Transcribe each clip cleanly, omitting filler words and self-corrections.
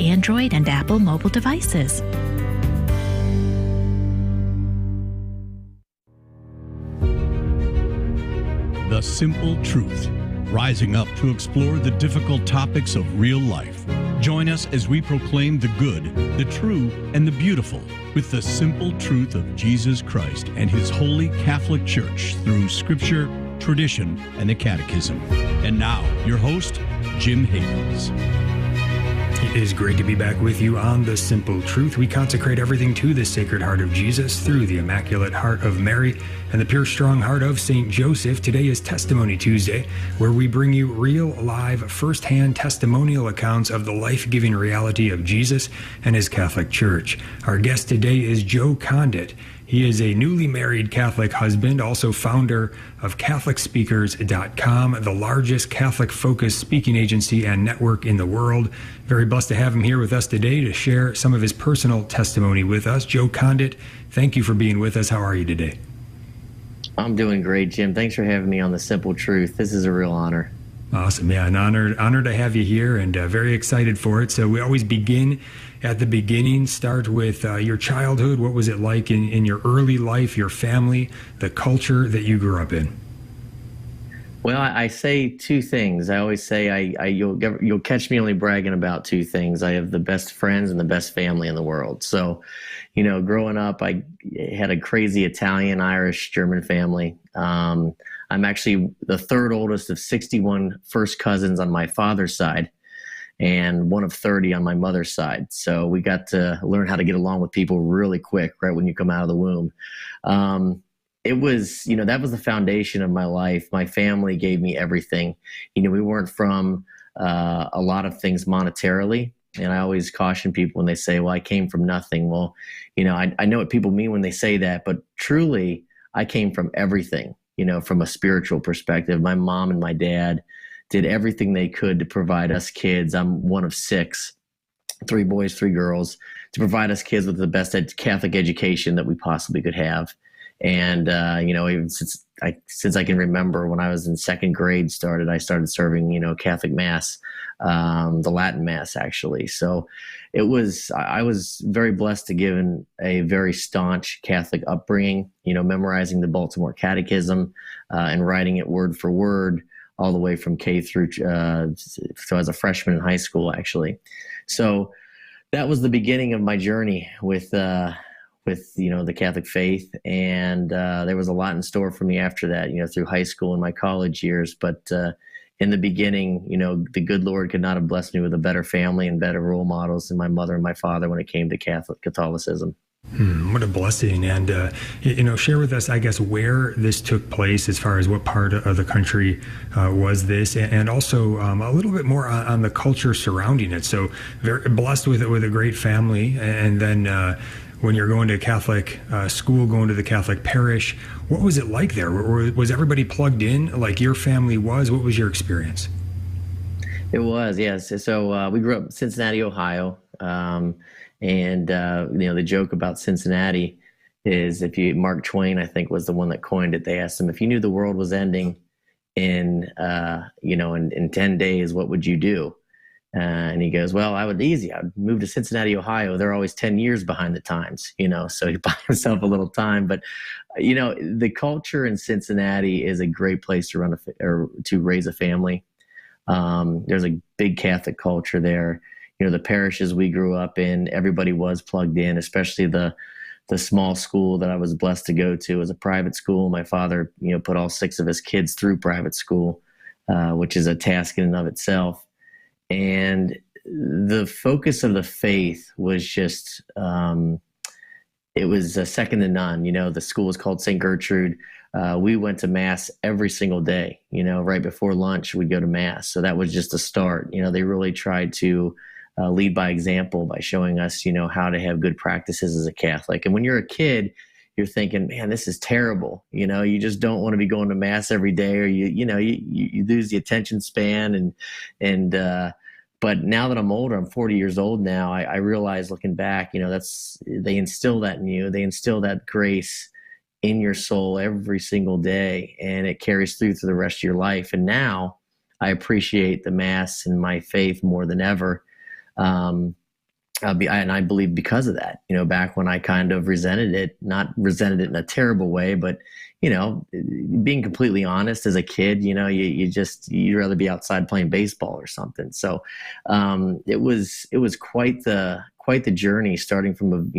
Android and Apple mobile devices. The Simple Truth, rising up to explore the difficult topics of real life. Join us as we proclaim the good, the true, and the beautiful with the simple truth of Jesus Christ and His Holy Catholic Church through Scripture, tradition, and the Catechism. And now, your host, Jim Havens. It is great to be back with you on The Simple Truth. We consecrate everything to the Sacred Heart of Jesus through the Immaculate Heart of Mary and the pure, strong heart of St. Joseph. Today is Testimony Tuesday, where we bring you real, live, first-hand testimonial accounts of the life-giving reality of Jesus and His Catholic Church. Our guest today is Joe Condit. He is a newly married Catholic husband, also founder of CatholicSpeakers.com, the largest Catholic-focused speaking agency and network in the world. Very blessed to have him here with us today to share some of his personal testimony with us. Joe Condit, thank you for being with us. How are you today? I'm doing great, Jim. Thanks for having me on The Simple Truth. This is a real honor. Awesome. Yeah, an honor to have you here, and very excited for it. So we always begin at the beginning, start with your childhood. What was it like in your early life, your family, the culture that you grew up in? Well, I say two things. I always say you'll catch me only bragging about two things. I have the best friends and the best family in the world. So, growing up, I had a crazy Italian, Irish, German family. I'm actually the third oldest of 61 first cousins on my father's side and one of 30 on my mother's side. So we got to learn how to get along with people really quick, right when you come out of the womb. It was, that was the foundation of my life. My family gave me everything. We weren't from a lot of things monetarily. And I always caution people when they say, well, I came from nothing. Well, I know what people mean when they say that, but truly I came from everything. From a spiritual perspective. My mom and my dad did everything they could to provide us kids. I'm one of 6, 3 boys, 3 girls, to provide us kids with the best Catholic education that we possibly could have. And, even since I can remember, when I was in 2nd grade I started serving, Catholic Mass, the Latin Mass, actually. So I was very blessed to given a very staunch Catholic upbringing, memorizing the Baltimore Catechism and writing it word for word all the way from K through, so as a freshman in high school, actually. So that was the beginning of my journey with the Catholic faith. And there was a lot in store for me after that, through high school and my college years. But in the beginning, the good Lord could not have blessed me with a better family and better role models than my mother and my father when it came to Catholicism. What a blessing. And, share with us, I guess, where this took place as far as what part of the country was this, and also a little bit more on the culture surrounding it. So very blessed with a great family. And then when you're going to Catholic school, going to the Catholic parish, what was it like there? Was everybody plugged in like your family was? What was your experience? It was, yes. So we grew up in Cincinnati, Ohio. The joke about Cincinnati is Mark Twain, I think, was the one that coined it. They asked him, if you knew the world was ending in 10 days, what would you do? And he goes, well, I would move to Cincinnati, Ohio. They're always 10 years behind the times, so he bought himself a little time. But, the culture in Cincinnati is a great place to raise a family. There's a big Catholic culture there. The parishes we grew up in, everybody was plugged in, especially the small school that I was blessed to go to was a private school. My father, put all 6 of his kids through private school, which is a task in and of itself. And the focus of the faith was just, it was second to none. The school was called St. Gertrude. We went to Mass every single day, right before lunch, we'd go to Mass. So that was just a start. They really tried to lead by example by showing us, how to have good practices as a Catholic. And when you're a kid, you're thinking, man, this is terrible. You just don't want to be going to Mass every day, or you lose the attention span. But now that I'm older, I'm 40 years old now, I realize looking back, they instill that in you. They instill that grace in your soul every single day, and it carries through the rest of your life. And now I appreciate the Mass and my faith more than ever. And I believe because of that, back when I kind of resented it, not resented it in a terrible way, but, being completely honest as a kid, you'd rather be outside playing baseball or something. So, it was quite the journey, starting from,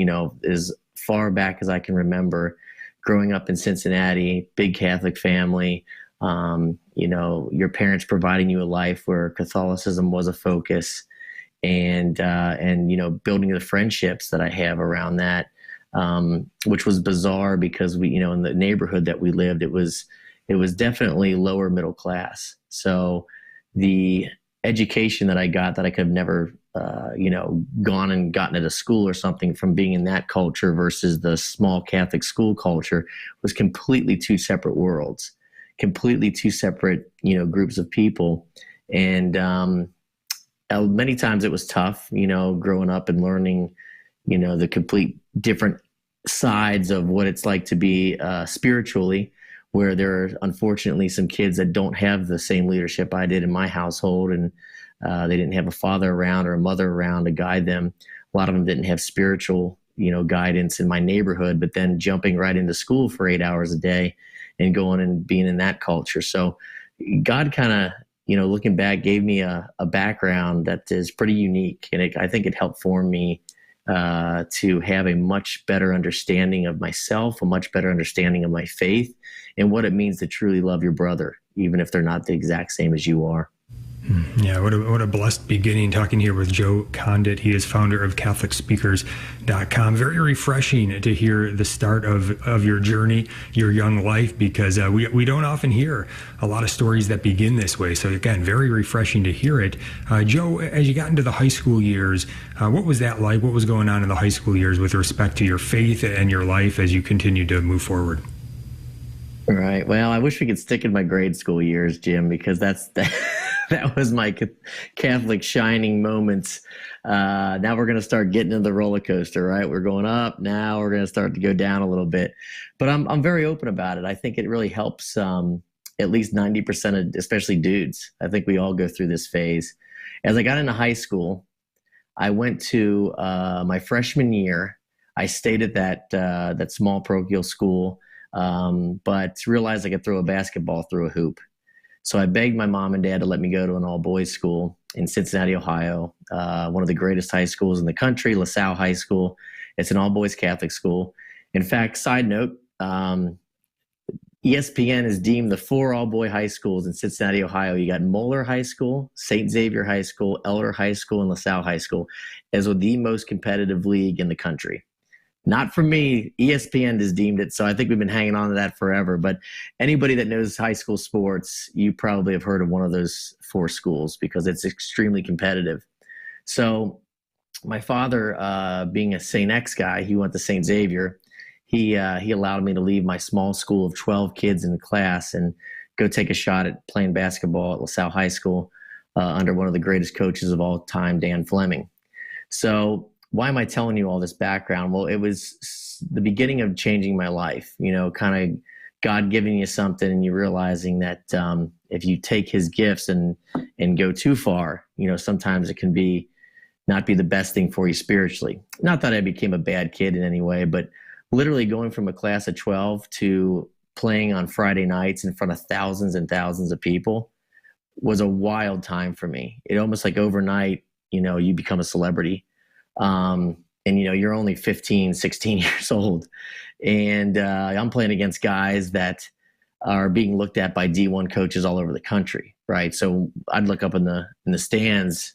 as far back as I can remember, growing up in Cincinnati, big Catholic family, your parents providing you a life where Catholicism was a focus, and building the friendships that I have around that, which was bizarre because we, in the neighborhood that we lived, it was definitely lower middle class. So the education that I got, that I could have never, gone and gotten at a school or something, from being in that culture versus the small Catholic school culture, was completely two separate worlds, completely two separate, groups of people. And, many times it was tough, growing up and learning, the complete different sides of what it's like to be spiritually, where there are unfortunately some kids that don't have the same leadership I did in my household, and they didn't have a father around or a mother around to guide them. A lot of them didn't have spiritual, guidance in my neighborhood, but then jumping right into school for 8 hours a day and going and being in that culture. So God kind of, looking back, gave me a background that is pretty unique. And I think it helped form me to have a much better understanding of myself, a much better understanding of my faith, and what it means to truly love your brother, even if they're not the exact same as you are. Yeah, what a blessed beginning, talking here with Joe Condit. He is founder of CatholicSpeakers.com. Very refreshing to hear the start of your journey, your young life, because we don't often hear a lot of stories that begin this way. So again, very refreshing to hear it. Joe, as you got into the high school years, what was that like? What was going on in the high school years with respect to your faith and your life as you continued to move forward? Right. Well, I wish we could stick in my grade school years, Jim, because that was my Catholic shining moments. Now we're going to start getting into the roller coaster, right? We're going up. Now we're going to start to go down a little bit, but I'm very open about it. I think it really helps at least 90% of, especially dudes. I think we all go through this phase. As I got into high school, I went to my freshman year. I stayed at that small parochial school, but realized I could throw a basketball through a hoop. So I begged my mom and dad to let me go to an all-boys school in Cincinnati, Ohio, one of the greatest high schools in the country, LaSalle High School. It's an all-boys Catholic school. In fact, side note, ESPN has deemed the 4 all-boy high schools in Cincinnati, Ohio. You got Moeller High School, St. Xavier High School, Elder High School, and LaSalle High School as the most competitive league in the country. Not for me, ESPN has deemed it, so I think we've been hanging on to that forever. But anybody that knows high school sports, you probably have heard of one of those 4 schools because it's extremely competitive. So my father, being a St. X guy, he went to St. Xavier. He allowed me to leave my small school of 12 kids in the class and go take a shot at playing basketball at LaSalle High School under one of the greatest coaches of all time, Dan Fleming. So why am I telling you all this background? Well, it was the beginning of changing my life, kind of God giving you something and you realizing that if you take his gifts and go too far, sometimes it can not be the best thing for you spiritually. Not that I became a bad kid in any way, but literally going from a class of 12 to playing on Friday nights in front of thousands and thousands of people was a wild time for me. It almost like overnight, you become a celebrity. And you're only 15, 16 years old. And I'm playing against guys that are being looked at by D1 coaches all over the country, right? So I'd look up in the stands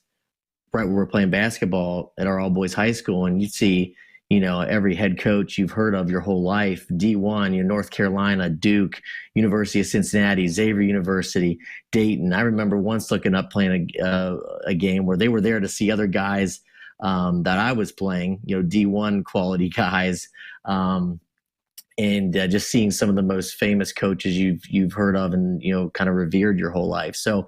right where we're playing basketball at our all-boys high school, and you'd see, every head coach you've heard of your whole life, D1, North Carolina, Duke, University of Cincinnati, Xavier University, Dayton. I remember once looking up playing a game where they were there to see other guys that I was playing, D1 quality guys, and just seeing some of the most famous coaches you've heard of and, kind of revered your whole life. So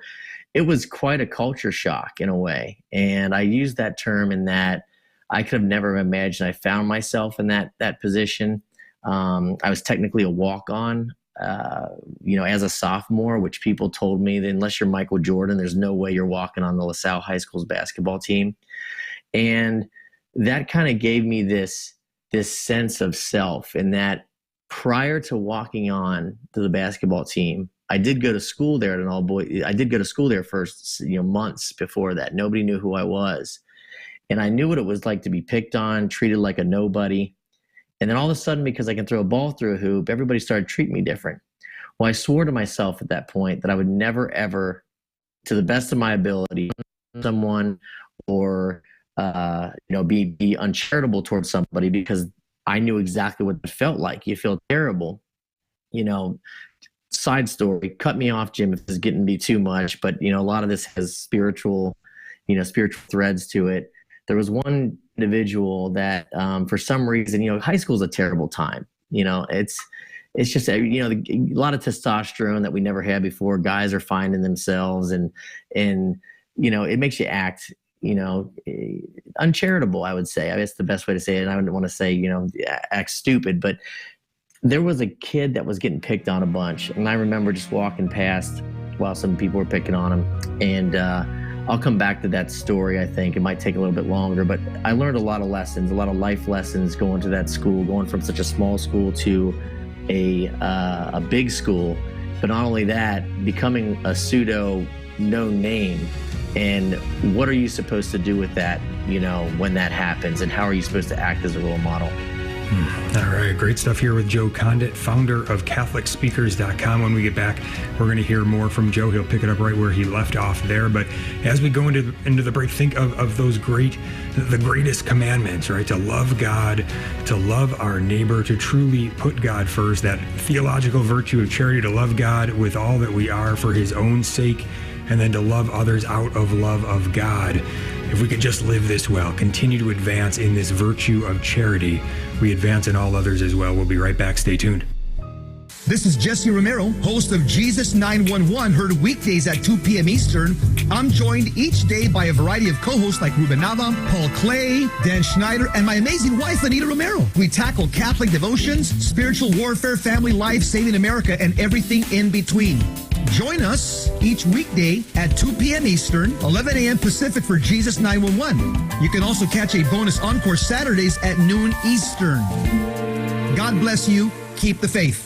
it was quite a culture shock in a way. And I use that term in that I could have never imagined I found myself in that position. I was technically a walk-on, as a sophomore, which people told me that unless you're Michael Jordan, there's no way you're walking on the LaSalle High School's basketball team. And that kind of gave me this sense of self, and that prior to walking on to the basketball team, I did go to school there at an all-boy. I did go to school there first, months before that. Nobody knew who I was. And I knew what it was like to be picked on, treated like a nobody. And then all of a sudden, because I can throw a ball through a hoop, everybody started treating me different. Well, I swore to myself at that point that I would never, ever, to the best of my ability, someone or be uncharitable towards somebody, because I knew exactly what it felt like. You feel terrible. Side story, cut me off, Jim, if this is getting to be too much, but a lot of this has spiritual threads to it. There was one individual that for some reason, high school is a terrible time. It's just, a lot of testosterone that we never had before. Guys are finding themselves and it makes you act, uncharitable, I would say. I guess the best way to say it. And I wouldn't want to say, act stupid, but there was a kid that was getting picked on a bunch. And I remember just walking past while some people were picking on him. And I'll come back to that story. I think it might take a little bit longer, but I learned a lot of lessons, a lot of life lessons going to that school, going from such a small school to a big school. But not only that, becoming a pseudo known name. And what are you supposed to do with that, when that happens, and how are you supposed to act as a role model? All right, great stuff here with Joe Condit, founder of CatholicSpeakers.com. When we get back, we're going to hear more from Joe. He'll pick it up right where he left off there. But as we go into the break, think of those the greatest commandments, right? To love God, to love our neighbor, to truly put God first, that theological virtue of charity, to love God with all that we are for his own sake, and then to love others out of love of God. If we could just live this well, continue to advance in this virtue of charity, we advance in all others as well. We'll be right back. Stay tuned. This is Jesse Romero, host of Jesus 911, heard weekdays at 2 p.m. Eastern. I'm joined each day by a variety of co-hosts like Ruben Nava, Paul Clay, Dan Schneider, and my amazing wife, Anita Romero. We tackle Catholic devotions, spiritual warfare, family life, saving America, and everything in between. Join us each weekday at 2 p.m. Eastern, 11 a.m. Pacific for Jesus 911. You can also catch a bonus encore Saturdays at noon Eastern. God bless you. Keep the faith.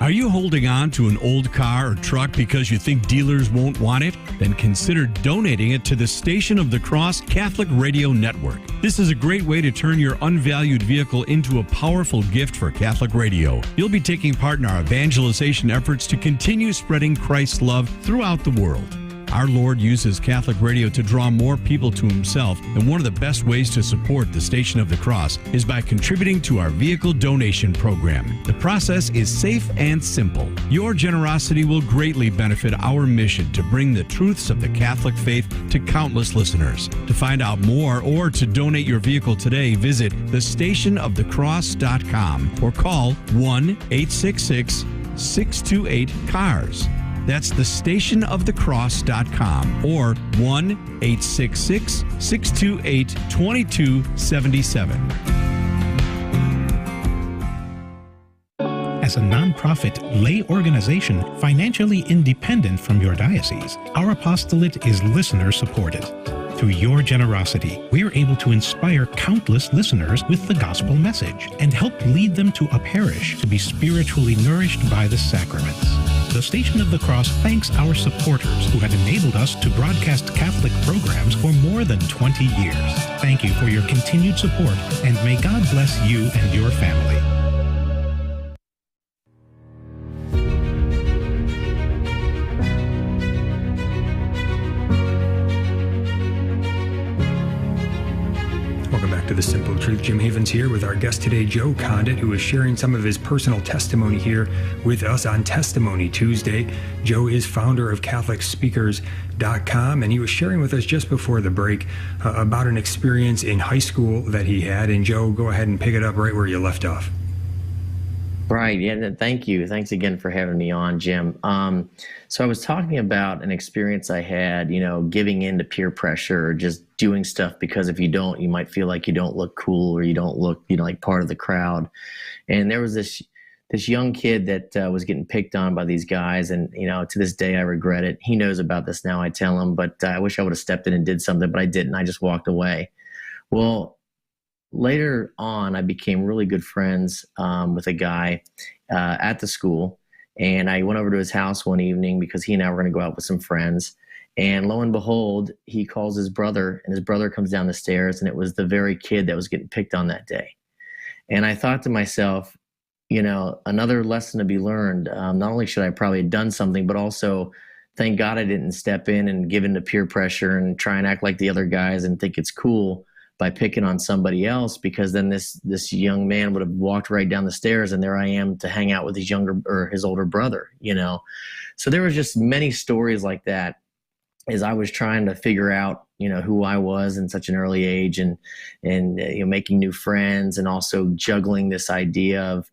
Are you holding on to an old car or truck because you think dealers won't want it? Then consider donating it to the Station of the Cross Catholic Radio Network. This is a great way to turn your unvalued vehicle into a powerful gift for Catholic radio. You'll be taking part in our evangelization efforts to continue spreading Christ's love throughout the world. Our Lord uses Catholic radio to draw more people to himself, and one of the best ways to support the Station of the Cross is by contributing to our vehicle donation program. The process is safe and simple. Your generosity will greatly benefit our mission to bring the truths of the Catholic faith to countless listeners. To find out more or to donate your vehicle today, visit thestationofthecross.com or call 1-866-628-CARS. That's thestationofthecross.com or 1-866-628-2277. As a nonprofit lay organization financially independent from your diocese, our apostolate is listener-supported. Through your generosity, we are able to inspire countless listeners with the gospel message and help lead them to a parish to be spiritually nourished by the sacraments. The Station of the Cross thanks our supporters who have enabled us to broadcast Catholic programs for more than 20 years. Thank you for your continued support, and may God bless you and your family. To the Simple Truth. Jim Havens here with our guest today, Joe Condit, who is sharing some of his personal testimony here with us on Testimony Tuesday. Joe is founder of CatholicSpeakers.com, and he was sharing with us just before the break about an experience in high school that he had. And Joe, go ahead and pick it up right where you left off. Right. Yeah. Thank you. Thanks again for having me on, Jim. So I was talking about an experience I had, giving in to peer pressure or just doing stuff because if you don't, you might feel like you don't look cool or you don't look, like part of the crowd. And there was this this young kid that was getting picked on by these guys. And, to this day, I regret it. He knows about this now, I tell him, but I wish I would have stepped in and did something, but I didn't. I just walked away. Well, later on, I became really good friends with a guy at the school. And I went over to his house one evening because he and I were going to go out with some friends. And lo and behold, he calls his brother, and his brother comes down the stairs, and it was the very kid that was getting picked on that day. And I thought to myself, another lesson to be learned. Not only should I probably have done something, but also thank God I didn't step in and give in to peer pressure and try and act like the other guys and think it's cool by picking on somebody else, because then this young man would have walked right down the stairs, and there I am to hang out with his older brother, So there was just many stories like that as I was trying to figure out, who I was in such an early age, and making new friends, and also juggling this idea of,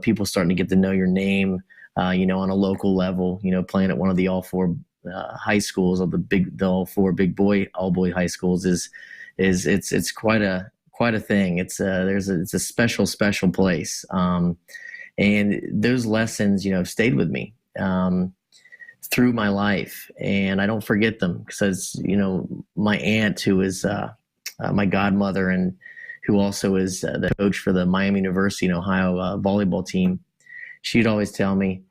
people starting to get to know your name, on a local level, playing at one of the all four high schools of the all four all boy high schools it's quite a thing. It's a special place. And those lessons, stayed with me, through my life, and I don't forget them, because, my aunt, who is, my godmother, and who also is the coach for the Miami University in Ohio volleyball team, she'd always tell me,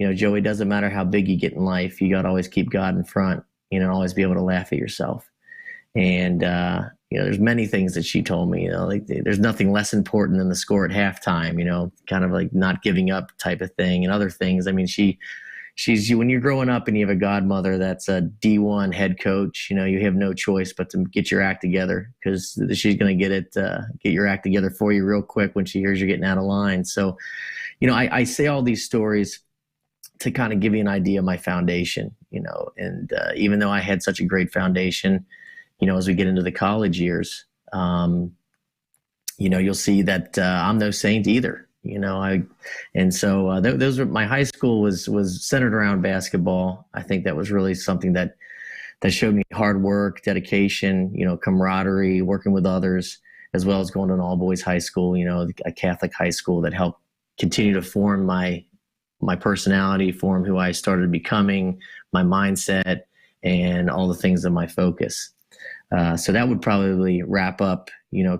Joey, it doesn't matter how big you get in life, you got to always keep God in front, always be able to laugh at yourself. And, there's many things that she told me, like there's nothing less important than the score at halftime, kind of like not giving up type of thing, and other things. I mean, she's when you're growing up and you have a godmother that's a D1 head coach, you have no choice but to get your act together, because she's going to get your act together for you real quick when she hears you're getting out of line. So, I say all these stories to kind of give you an idea of my foundation, and even though I had such a great foundation, as we get into the college years, you'll see that I'm no saint either. Those were my high school was centered around basketball. I think that was really something that showed me hard work, dedication, camaraderie, working with others, as well as going to an all boys high school, a Catholic high school that helped continue to form my personality, form who I started becoming, my mindset, and all the things of my focus. So that would probably wrap up,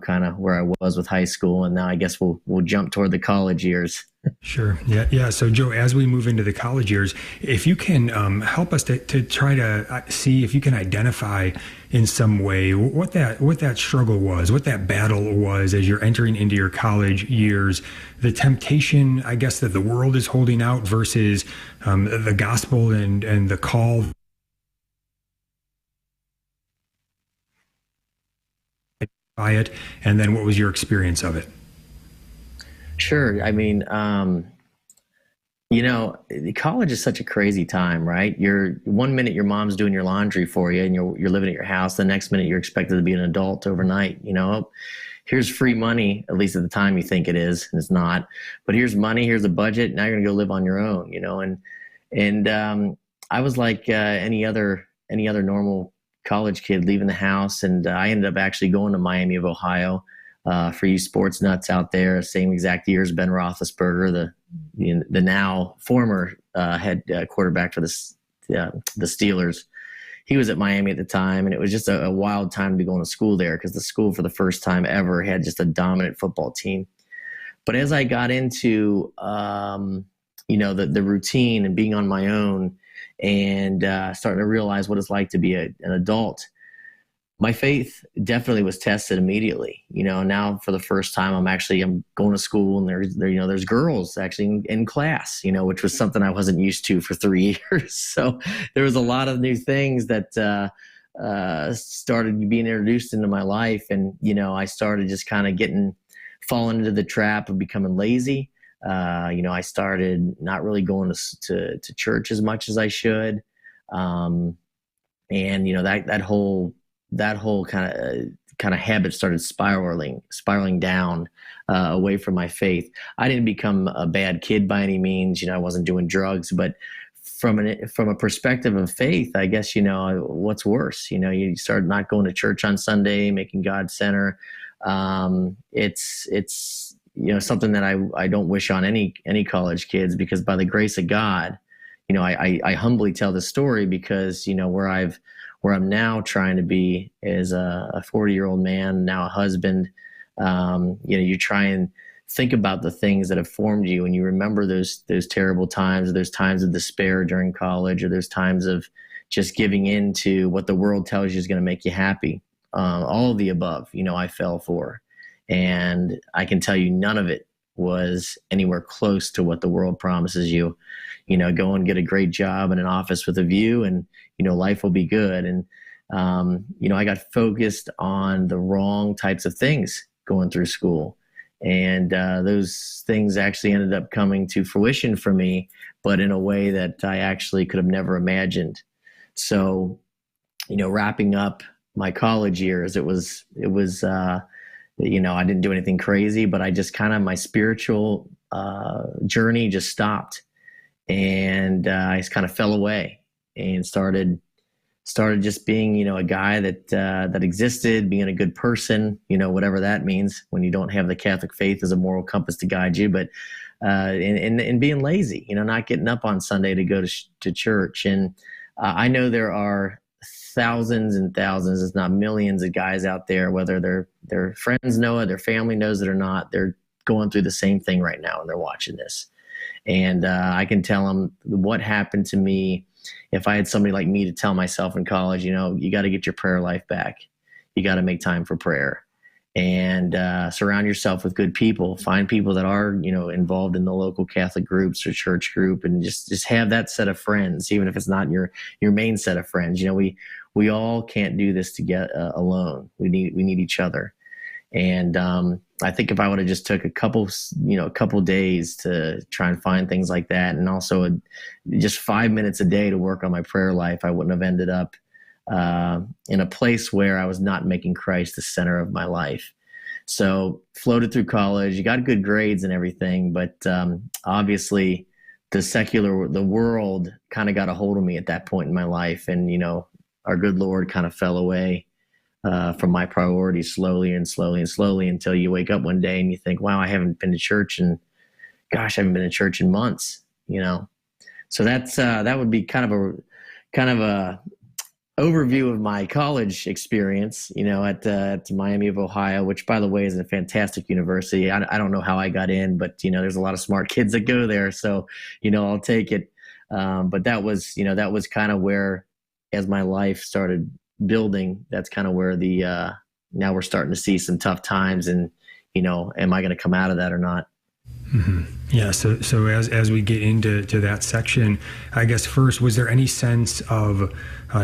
kind of where I was with high school. And now I guess we'll jump toward the college years. Sure. Yeah. So Joe, as we move into the college years, if you can help us to try to see if you can identify in some way what that struggle was, what that battle was as you're entering into your college years, the temptation, I guess, that the world is holding out versus the gospel and the call. By it, and then what was your experience of it? Sure. I mean, college is such a crazy time, right? You're 1 minute your mom's doing your laundry for you, and you're living at your house. The next minute you're expected to be an adult overnight. Here's free money, at least at the time you think it is, and it's not. But here's money, here's a budget. Now you're gonna go live on your own, And I was like any other normal college kid leaving the house, and I ended up actually going to Miami of Ohio. For you sports nuts out there, same exact year as Ben Roethlisberger, the now former head quarterback for the Steelers. He was at Miami at the time, and it was just a wild time to be going to school there, because the school for the first time ever had just a dominant football team. But as I got into the routine and being on my own, and starting to realize what it's like to be an adult, my faith definitely was tested immediately. Now for the first time, I'm going to school, and there's girls actually in class, which was something I wasn't used to for 3 years. So there was a lot of new things that started being introduced into my life, and I started just kind of falling into the trap of becoming lazy. I started not really going to church as much as I should. And that whole kind of habit started spiraling down, away from my faith. I didn't become a bad kid by any means. I wasn't doing drugs, but from a perspective of faith, I guess, what's worse, you start not going to church on Sunday, making God center. It's something that I don't wish on any college kids, because by the grace of God, I humbly tell this story because, where I'm now trying to be as a 40-year-old man, now a husband, you try and think about the things that have formed you, and you remember those terrible times, or those times of despair during college, or those times of just giving in to what the world tells you is going to make you happy. All of the above, I fell for. And I can tell you none of it was anywhere close to what the world promises you. Go and get a great job in an office with a view, and, life will be good. And, I got focused on the wrong types of things going through school. And those things actually ended up coming to fruition for me, but in a way that I actually could have never imagined. So, wrapping up my college years, it was I didn't do anything crazy, but I just my spiritual journey just stopped, and I just kind of fell away and started just being, a guy that existed, being a good person, whatever that means when you don't have the Catholic faith as a moral compass to guide you, but and being lazy, not getting up on Sunday to go to church. And I know there are thousands and thousands, if not millions, of guys out there, whether their friends know it, their family knows it or not, they're going through the same thing right now, and they're watching this. And I can tell them what happened to me. If I had somebody like me to tell myself in college, you got to get your prayer life back. You got to make time for prayer, and surround yourself with good people. Find people that are, involved in the local Catholic groups or church group, and just have that set of friends, even if it's not your main set of friends. We all can't do this together alone. We need each other. And I think if I would have just took a couple days to try and find things like that, and also just 5 minutes a day to work on my prayer life, I wouldn't have ended up in a place where I was not making Christ the center of my life. So floated through college, you got good grades and everything, but obviously the world kind of got a hold of me at that point in my life, and our good Lord kind of fell away from my priorities slowly until you wake up one day and you think, wow, I haven't been to church, and gosh, I haven't been to church in months, So that would be kind of a overview of my college experience, at Miami of Ohio, which, by the way, is a fantastic university. I don't know how I got in, but there's a lot of smart kids that go there, so I'll take it. But that was kind of where, as my life started building, that's kind of where now we're starting to see some tough times, and am I going to come out of that or not? Mm-hmm. Yeah. So as we get into that section, I guess first, was there any sense of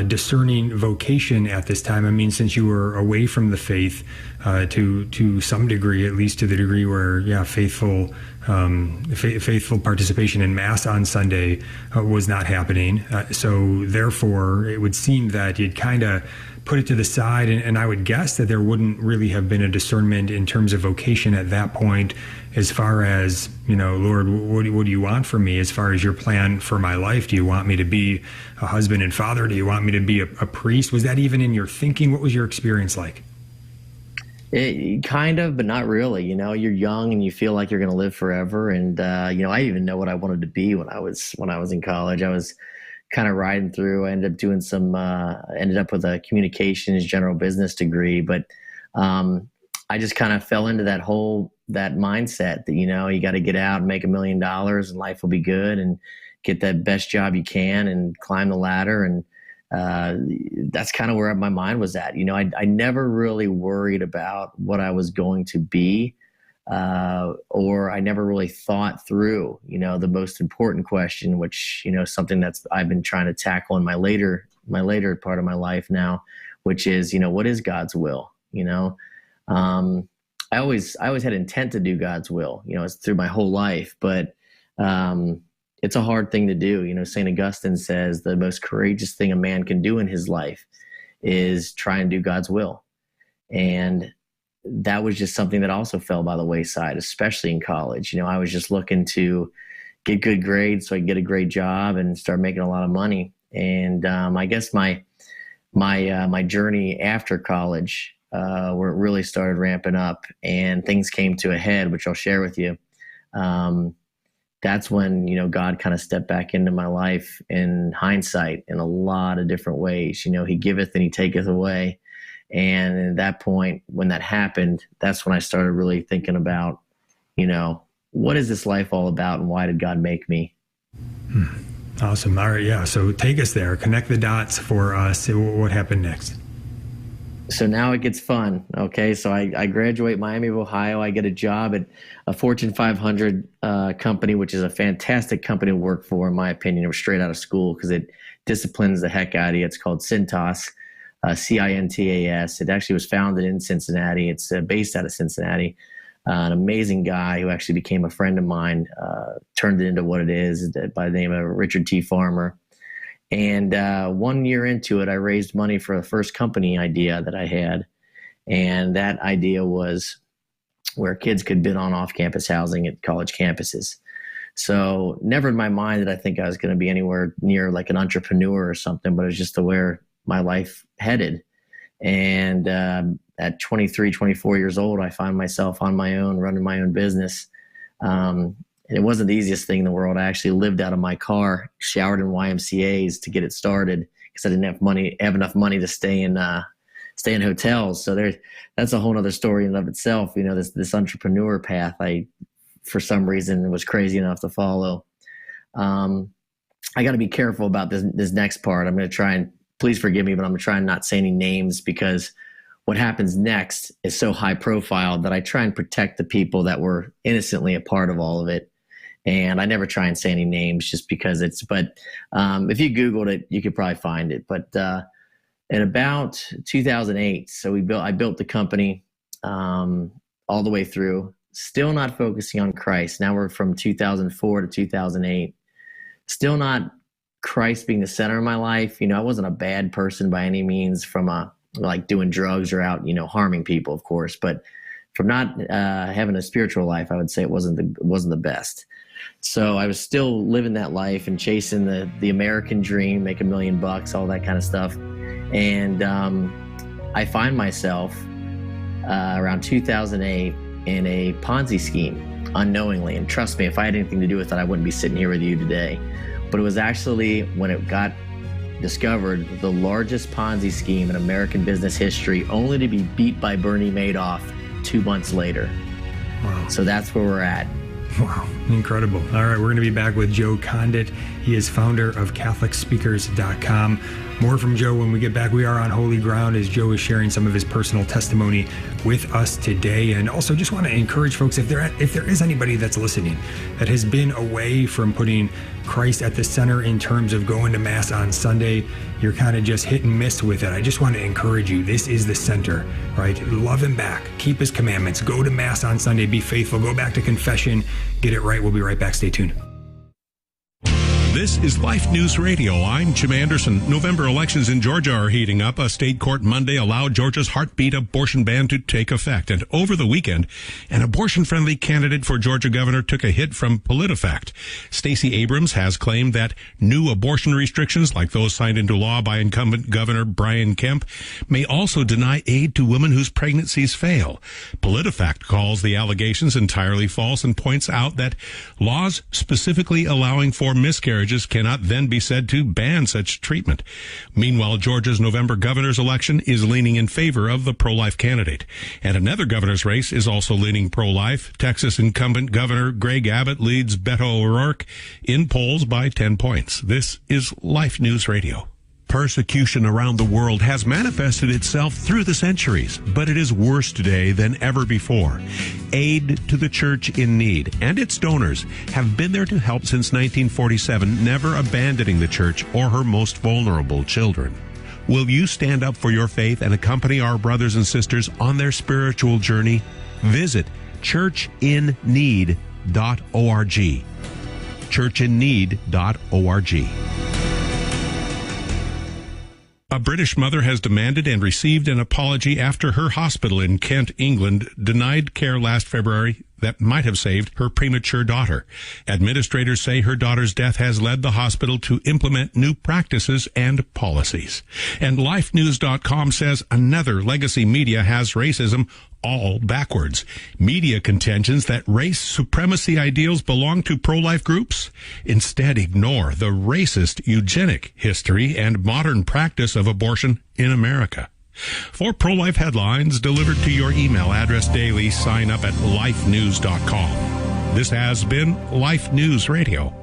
discerning vocation at this time? I mean, since you were away from the faith to some degree, at least to the degree where, faithful participation in Mass on Sunday was not happening. So therefore, it would seem that you'd kind of put it to the side, and I would guess that there wouldn't really have been a discernment in terms of vocation at that point, as far as, Lord, what do you want from me as far as your plan for my life? Do you want me to be a husband and father? Do you want me to be a priest? Was that even in your thinking? What was your experience like? It kind of, but not really. You're young and you feel like you're going to live forever. And, I didn't even know what I wanted to be when I was in college. I was kind of riding through. I ended up doing ended up with a communications general business degree, but I just kind of fell into that mindset that, you got to get out and make $1 million and life will be good, and get that best job you can and climb the ladder. And that's kind of where my mind was at. I never really worried about what I was going to be, or I never really thought through, the most important question, which, something that's I've been trying to tackle in my later part of my life now, which is, what is God's will? I always had intent to do God's will, it's through my whole life, but it's a hard thing to do. St. Augustine says the most courageous thing a man can do in his life is try and do God's will. And that was just something that also fell by the wayside, especially in college. I was just looking to get good grades so I could get a great job and start making a lot of money. And I guess my journey after college where it really started ramping up and things came to a head, which I'll share with you. That's when, God kind of stepped back into my life in hindsight in a lot of different ways. He giveth and he taketh away. And at that point, when that happened, that's when I started really thinking about, what is this life all about and why did God make me? Awesome. All right. Yeah. So take us there. Connect the dots for us. What happened next? So now it gets fun. Okay. So I graduate Miami of Ohio. I get a job at a Fortune 500 company, which is a fantastic company to work for, in my opinion. It was straight out of school because it disciplines the heck out of you. It's called Cintas, CINTAS. It actually was founded in Cincinnati. It's based out of Cincinnati. An amazing guy who actually became a friend of mine, turned it into what it is by the name of Richard T. Farmer. And 1 year into it, I raised money for the first company idea that I had. And that idea was where kids could bid on off-campus housing at college campuses. So never in my mind did I think I was going to be anywhere near like an entrepreneur or something, but it was just where my life headed. And at 23, 24 years old, I find myself on my own, running my own business. It wasn't the easiest thing in the world. I actually lived out of my car, showered in YMCAs to get it started because I didn't have enough money to stay in hotels. So that's a whole other story in and of itself. This entrepreneur path, for some reason, was crazy enough to follow. I got to be careful about this next part. I'm going to try and, please forgive me, but I'm going to try and not say any names because what happens next is so high profile that I try and protect the people that were innocently a part of all of it. And I never try and say any names just because but if you Googled it, you could probably find it. But in about 2008, so I built the company all the way through, still not focusing on Christ. Now we're from 2004 to 2008, still not Christ being the center of my life. I wasn't a bad person by any means from like doing drugs or out, harming people, of course, but from not having a spiritual life, I would say it wasn't the best. So I was still living that life and chasing the American dream, make $1 million, all that kind of stuff. And I find myself around 2008 in a Ponzi scheme unknowingly. And trust me, if I had anything to do with it, I wouldn't be sitting here with you today. But it was actually, when it got discovered, the largest Ponzi scheme in American business history, only to be beat by Bernie Madoff 2 months later. Wow. So that's where we're at. Wow, incredible. All right, we're going to be back with Joe Condit. He is founder of CatholicSpeakers.com. More from Joe when we get back. We are on holy ground as Joe is sharing some of his personal testimony with us today. And also just want to encourage folks, if there is anybody that's listening that has been away from putting Christ at the center in terms of going to Mass on Sunday, you're kind of just hit and miss with it. I just want to encourage you. This is the center, right? Love him back. Keep his commandments. Go to Mass on Sunday. Be faithful. Go back to confession. Get it right. We'll be right back. Stay tuned. This is Life News Radio. I'm Jim Anderson. November elections in Georgia are heating up. A state court Monday allowed Georgia's heartbeat abortion ban to take effect. And over the weekend, an abortion-friendly candidate for Georgia governor took a hit from PolitiFact. Stacey Abrams has claimed that new abortion restrictions, like those signed into law by incumbent Governor Brian Kemp, may also deny aid to women whose pregnancies fail. PolitiFact calls the allegations entirely false and points out that laws specifically allowing for miscarriages cannot then be said to ban such treatment. Meanwhile, Georgia's November governor's election is leaning in favor of the pro-life candidate. And another governor's race is also leaning pro-life. Texas incumbent Governor Greg Abbott leads Beto O'Rourke in polls by 10 points. This is Life News Radio. Persecution around the world has manifested itself through the centuries, but it is worse today than ever before. Aid to the Church in Need and its donors have been there to help since 1947, never abandoning the Church or her most vulnerable children. Will you stand up for your faith and accompany our brothers and sisters on their spiritual journey? Visit churchinneed.org. churchinneed.org. A British mother has demanded and received an apology after her hospital in Kent, England, denied care last February that might have saved her premature daughter. Administrators say her daughter's death has led the hospital to implement new practices and policies. And LifeNews.com says another legacy media has racism all backwards. Media contentions that race supremacy ideals belong to pro-life groups instead ignore the racist eugenic history and modern practice of abortion in America. For pro-life headlines delivered to your email address daily, sign up at lifenews.com. This has been Life News Radio.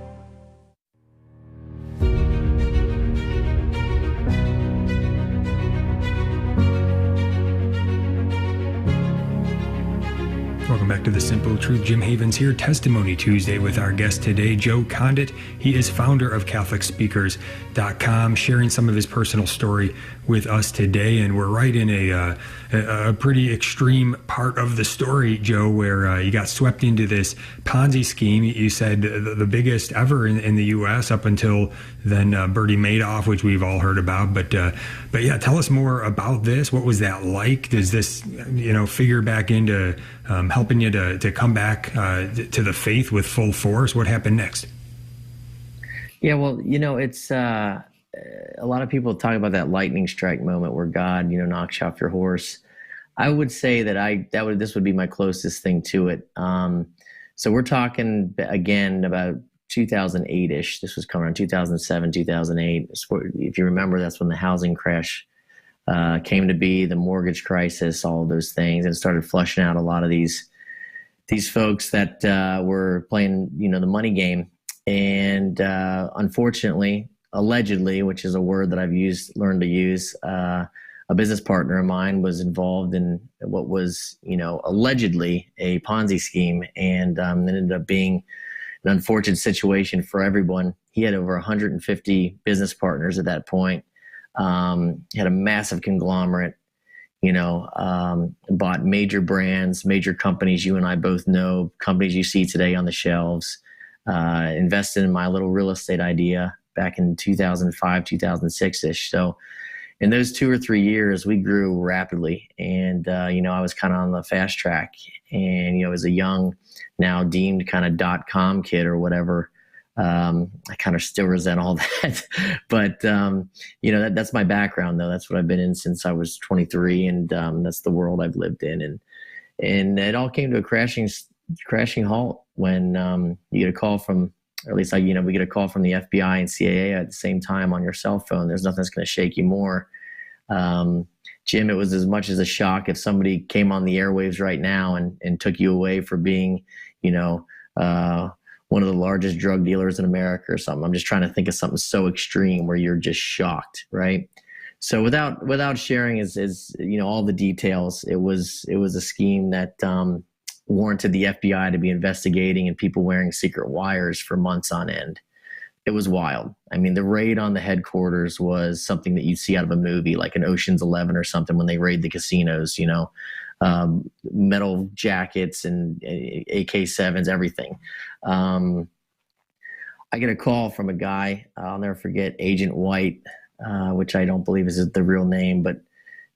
Welcome back to The Simple Truth. Jim Havens here, Testimony Tuesday with our guest today, Joe Condit. He is founder of CatholicSpeakers.com, sharing some of his personal story with us today. And we're right in a pretty extreme part of the story, Joe, where you got swept into this Ponzi scheme. You said the biggest ever in the U.S. up until then, Bernie Madoff, which we've all heard about. But yeah, tell us more about this. What was that like? Does this, figure back into helping you to come back to the faith with full force? What happened next? Yeah, well, it's a lot of people talk about that lightning strike moment where God, knocks you off your horse. I would say that this would be my closest thing to it. So we're talking again about 2008-ish. This was coming around 2007, 2008. If you remember, that's when the housing crash came to be, the mortgage crisis, all of those things, and it started flushing out a lot of these folks that were playing, the money game. And unfortunately, allegedly, which is a word that I've learned to use, a business partner of mine was involved in what was, allegedly a Ponzi scheme, and it ended up being an unfortunate situation for everyone. He had over 150 business partners at that point. Had a massive conglomerate, bought major brands, major companies you and I both know, companies you see today on the shelves, invested in my little real estate idea back in 2005, 2006-ish. So in those 2 or 3 years, we grew rapidly. And, I was kind of on the fast track. And, as a young, now deemed kind of .com kid or whatever, I kind of still resent all that. But, that's my background, though. That's what I've been in since I was 23. And that's the world I've lived in. And it all came to a crashing halt when you get a call from, or at least we get a call from the FBI and CIA at the same time on your cell phone. There's nothing that's going to shake you more. Jim, it was as much as a shock if somebody came on the airwaves right now and took you away for being, one of the largest drug dealers in America or something. I'm just trying to think of something so extreme where you're just shocked, right? So without sharing all the details, it was a scheme that warranted the FBI to be investigating and people wearing secret wires for months on end. It was wild. I mean, the raid on the headquarters was something that you'd see out of a movie, like an Ocean's 11 or something when they raid the casinos, metal jackets and AK-7s, everything. I get a call from a guy, I'll never forget, Agent White, which I don't believe is the real name, but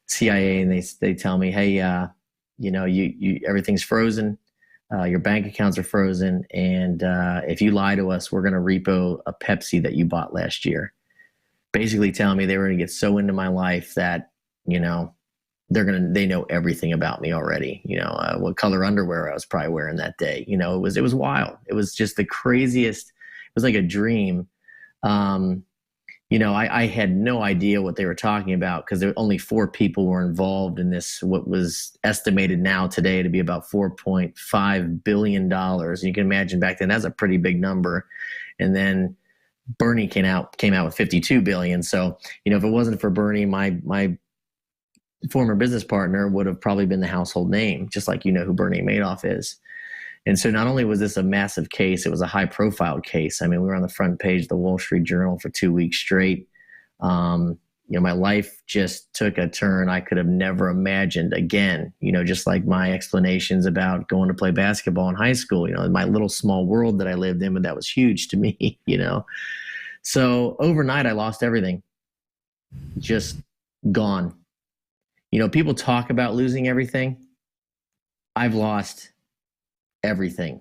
CIA, and they tell me, hey, you everything's frozen. Your bank accounts are frozen. And if you lie to us, we're going to repo a Pepsi that you bought last year. Basically telling me they were going to get so into my life that, they know everything about me already. What color underwear I was probably wearing that day. It was wild. It was just the craziest. It was like a dream. I had no idea what they were talking about because there only 4 people were involved in this, what was estimated now today to be about $4.5 billion. You can imagine back then, that's a pretty big number. And then Bernie came out with 52 billion. So, if it wasn't for Bernie, my former business partner would have probably been the household name, just like who Bernie Madoff is. And so not only was this a massive case, it was a high-profile case. I mean, we were on the front page of the Wall Street Journal for 2 weeks straight. My life just took a turn I could have never imagined again, just like my explanations about going to play basketball in high school, my little small world that I lived in, but that was huge to me, So overnight, I lost everything. Just gone. People talk about losing everything. I've lost everything,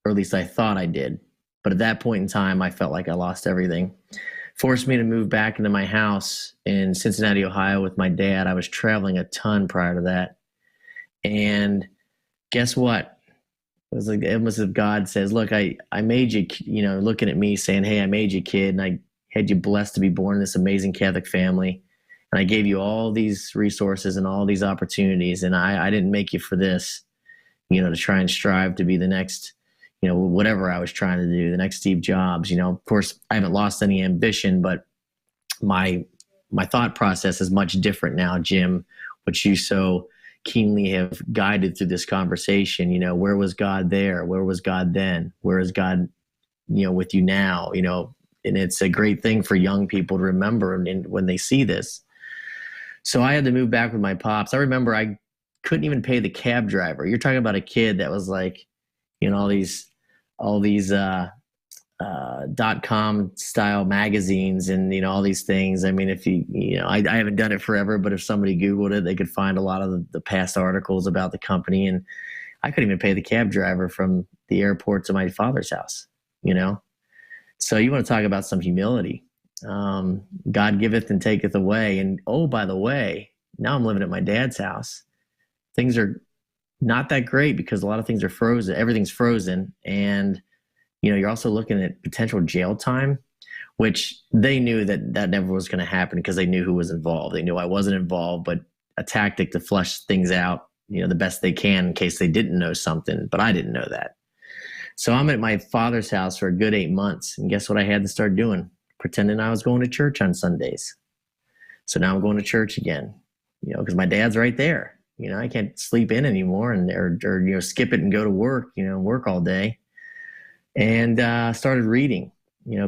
or at least I thought I did. But at that point in time, I felt like I lost everything. Forced me to move back into my house in Cincinnati, Ohio with my dad. I was traveling a ton prior to that. And guess what? It was like, it was if God says, look, I made you, looking at me saying, hey, I made you, kid, and I had you blessed to be born in this amazing Catholic family. And I gave you all these resources and all these opportunities. And I didn't make you for this, to try and strive to be the next, whatever I was trying to do, the next Steve Jobs. Of course, I haven't lost any ambition, but my thought process is much different now, Jim, which you so keenly have guided through this conversation. Where was God there? Where was God then? Where is God, with you now? And it's a great thing for young people to remember and when they see this. So I had to move back with my pops. I remember I couldn't even pay the cab driver. You're talking about a kid that was like, all these .com style magazines and, all these things. I mean, if I haven't done it forever, but if somebody Googled it, they could find a lot of the past articles about the company. And I couldn't even pay the cab driver from the airport to my father's house, So you want to talk about some humility. God giveth and taketh away. And oh, by the way, now I'm living at my dad's house. Things are not that great because a lot of things are frozen. Everything's frozen. And, you're also looking at potential jail time, which they knew that never was going to happen because they knew who was involved. They knew I wasn't involved, but a tactic to flush things out, the best they can in case they didn't know something, but I didn't know that. So I'm at my father's house for a good 8 months. And guess what I had to start doing? Pretending I was going to church on Sundays. So now I'm going to church again, because my dad's right there. I can't sleep in anymore or skip it and go to work, work all day. And started reading,